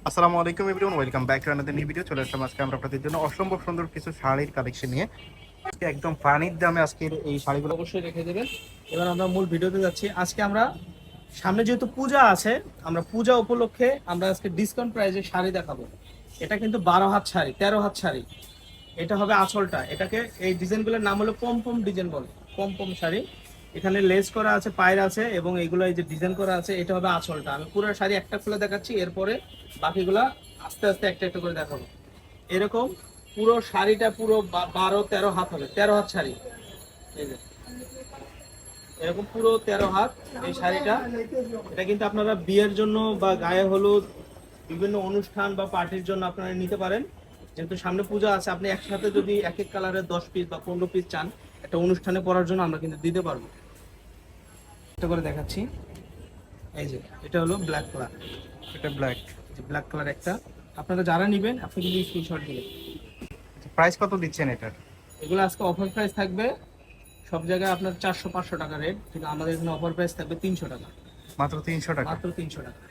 আসসালামু আলাইকুম everyone, welcome back to another new video. চলে আসলাম আজকে আমরা আপনাদের জন্য অসম্ভব সুন্দর কিছু শাড়ির কালেকশন নিয়ে। আজকে একদম পানির দামে আজকের এই শাড়িগুলো অবশ্যই রেখে দেবেন। এবার আমরা মূল ভিডিওতে যাচ্ছি। আজকে আমরা সামনে যেহেতু পূজা আছে, আমরা পূজা উপলক্ষে আমরা আজকে ডিসকাউন্ট প্রাইসে শাড়ি দেখাবো। এটা কিন্তু 12 হাত শাড়ি, 13 হাত শাড়ি। এটা হবে আঁচলটা। এটাকে এই ডিজাইনগুলোর নাম হলো পম পম ডিজাইন বলে, পম পম শাড়ি। এখানে লেস করা আছে, পায়ের আছে এবং এগুলো এই যে ডিজাইন করা আছে, এটা হবে আঁচলটা। আমি পুরো শাড়ি একটা খুলে দেখাচ্ছি, এরপরে বাকিগুলা আস্তে আস্তে একটা একটা করে দেখাবো। এরকম পুরো শাড়িটা পুরো 12-13 হাত হবে, 13 হাত শাড়ি। এই যে এরকম পুরো 13 হাত এই শাড়িটা। এটা কিন্তু আপনারা বিয়ের জন্য বা গায়ে হলুদ বিভিন্ন অনুষ্ঠান বা পার্টির জন্য আপনারা নিতে পারেন। যেহেতু সামনে পূজা আছে, আপনি একসাথে যদি এক এক কালারের 10 পিস বা 15 পিস চান একটা অনুষ্ঠানে পরার জন্য, আমরা কিন্তু দিতে পারবো। এটা করে দেখাচ্ছি। এই যে এটা হলো ব্ল্যাক কালার, এটা ব্ল্যাক। ব্ল্যাক কালার একটা। আপনারা যারা নেবেন আপনি কিন্তু স্ক্রিনশট দিবেন। প্রাইস কত দিচ্ছেন এটার? এগুলো আজকে অফার প্রাইস থাকবে। সব জায়গায় আপনার 400-500 টাকা রেট, কিন্তু আমাদের এখানে অফার প্রাইস থাকবে 300 টাকা। মাত্র 300 টাকা? মাত্র 300 টাকা।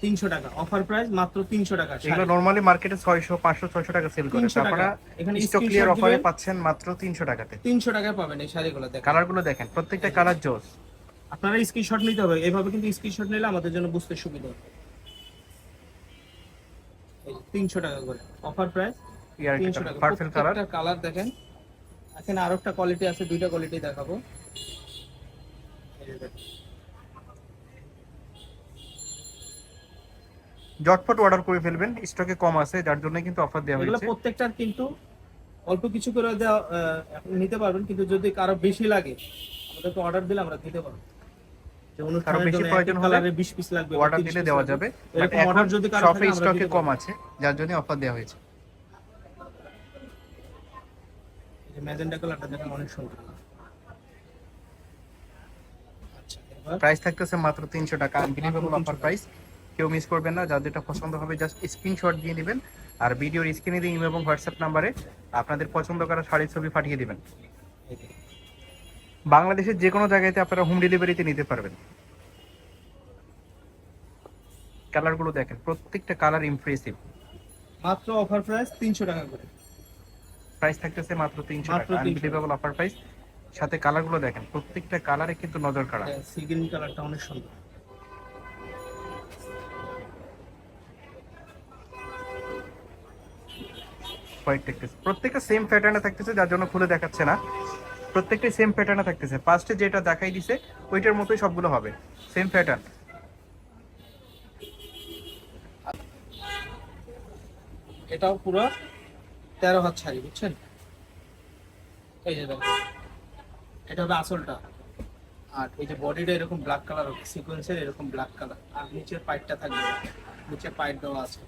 300 টাকা অফার প্রাইস, মাত্র 300 টাকা। এগুলো নরমালি মার্কেটে 600, 500, 600 টাকা সেল করে, 300 টাকা। আপনারা এখানে স্টক ক্লিয়ার অফারে পাচ্ছেন মাত্র 300 টাকাতে। 300 টাকায় পাবেন এই শাড়িগুলো। দেখেন কালারগুলো দেখেন, প্রত্যেকটা কালার জোস। আপনারা স্ক্রিনশট নিতে হবে, এভাবে কিন্তু স্ক্রিনশট নিলে আমাদের জন্য বুঝতে সুবিধা হবে। 300 টাকা করে অফার প্রাইস, 300 টাকা। Purple colour. প্রত্যেকটা কালার দেখেন। এখানে আরো একটা কোয়ালিটি আছে, দুইটা কোয়ালিটি দেখাবো। এই যে দেখেন। ঝটপট অর্ডার করে ফেলবেন, স্টকে কম আছে যার জন্য কিন্তু অফার দেওয়া এগুলো হয়েছে। প্রত্যেকটার কিন্তু অল্প কিছু করে দেওয়া আপনি নিতে পারবেন, কিন্তু যদি কারো বেশি লাগে আমাদেরকে অর্ডার দিলে আমরা দিতে পারবো। যে কারো অনুষ্ঠানের বেশি জন্য এক প্রয়োজন এক হলে কালারে 20 পিস লাগবে, অর্ডার দিলে দেওয়া যাবে, বাট এরকম এখন অর্ডার যদি কারো শপে থাকে আমরা স্টকে দিতে কম পারবো। আছে যার জন্য অফার দেওয়া হয়েছে। এই যে ম্যাজেন্টা কালারটা দেখেন, অনেক সুন্দর। আচ্ছা, এবার প্রাইস থাকতেছে মাত্র 300 টাকা, আনবিলিভেবল 300 অফার টাকা। প্রাইস। কেউ মিস করবেন না, যার যেটা পছন্দ হবে জাস্ট স্ক্রিনশট দিয়ে নেবেন আর ভিডিওর স্ক্রিনে দিয়ে ইমেল এবং হোয়াটসঅ্যাপ নাম্বারে আপনাদের পছন্দ করা শাড়ির ছবি পাঠিয়ে দিবেন। এই যে বাংলাদেশের যে কোনো জায়গাতে আপনারা হোম ডেলিভারিতে নিতে পারবেন। কালারগুলো দেখেন, প্রত্যেকটা কালার ইমপ্রেসিভ। মাত্র অফার প্রাইস 300 টাকা করে। প্রাইস থাকতেছে মাত্র 300 মাত্র টাকা, 300 টাকা। Unbelievable offer price. সাথে কালারগুলো দেখেন, প্রত্যেকটা কালারে কিন্তু নজর কাড়া। সি গ্রিন কালারটা অনেক সুন্দর। হোয়াইট থাকতেছে, প্রত্যেকটা সেম প্যাটার্নে থাকতেছে যার জন্য খুলে দেখাচ্ছে না। প্রত্যেকটাই সেম প্যাটার্নে থাকতেছে, ফার্স্টে যেটা দেখাই দিছে ওইটার মতোই সবগুলো হবে, সেম প্যাটার্ন। এটাও পুরো 13 হাত শাড়ি, বুঝছেন? এই যে দেখেন, এটা হবে আসলটা। আর এই যে বডিটা এরকম ব্ল্যাক কালার হবে, সিকোয়েন্সের এরকম ব্ল্যাক কালার। আর নিচের পাইটটা থাকবে, নিচে পাইট দেওয়া আছে।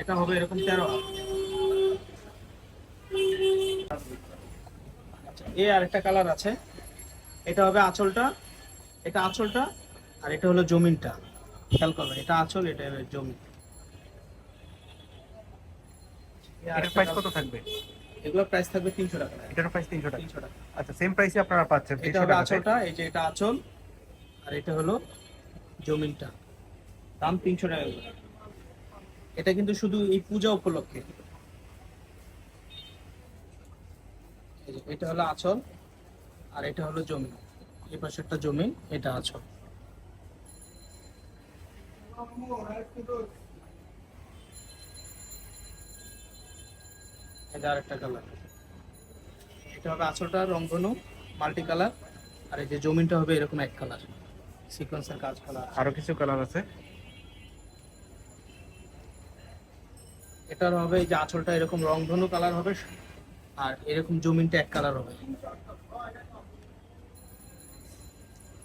এটা হবে এরকম 13 হাত। আচ্ছা, এই আরেকটা কালার আছে। এটা হবে আঁচলটা, এটা আঁচলটা। আর এটা হলো জমিনটা। খেয়াল করবেন, এটা আঁচল, এটা হবে জমিন। এই এটার আরেকটা প্রাইস কত কালার। থাকবে? এগুলোর প্রাইস থাকবে 300 টাকা। এটার প্রাইস 300 টাকা। 300 টাকা। আচ্ছা, সেম প্রাইসে আপনারা পাচ্ছেন এটা 300 হবে টাকাতে। আঁচলটা, এই যে এটা আঁচল। আর এটা হলো জমিনটা। দাম 300 টাকা করে। এটা কিন্তু শুধু এই পূজা উপলক্ষে। এই যে এটা হলো আঁচল, আর এটা হলো জমিন। এই পাশে একটা জমিন, এটা আঁচল। এটা আরেকটা কালার। এটা হবে আঁচলটা রংধনু মাল্টি কালার। আর এই যে জমিনটা হবে এরকম এক কালার, সিকোয়েন্সের কাজ করা আছে। আরো কিছু কালার আছে। এটার হবে এই যে আঁচলটা এরকম রংধনু কালার হবে, আর এরকম জমিনটা এক কালার হবে।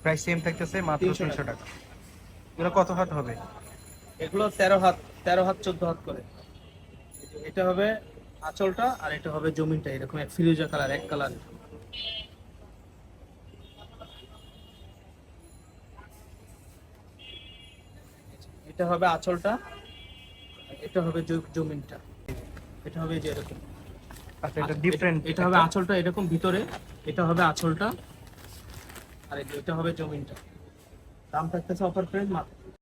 প্রাইস সেম থাকতেছে মাত্র 300 300 টাকা। টাকা। এগুলো কত হাত হবে? এগুলো 13 হাত, 13 হাত 14 হাত করে। এটা হবে আঁচলটা, আর এটা হবে জমিনটা এরকম এক ফিরোজা কালার, এক কালার। এটা হবে আঁচলটা, আর এটা হবে জমিনটা। এটা হবে যে এরকম। আচ্ছা, এটা ডিফারেন্ট। এটা হবে আঁচলটা এরকম ভিতরে, এটা হবে আঁচলটা। আর এটা হবে জমিনটা। দাম থাকতেছে অফার প্রাইস মাত্র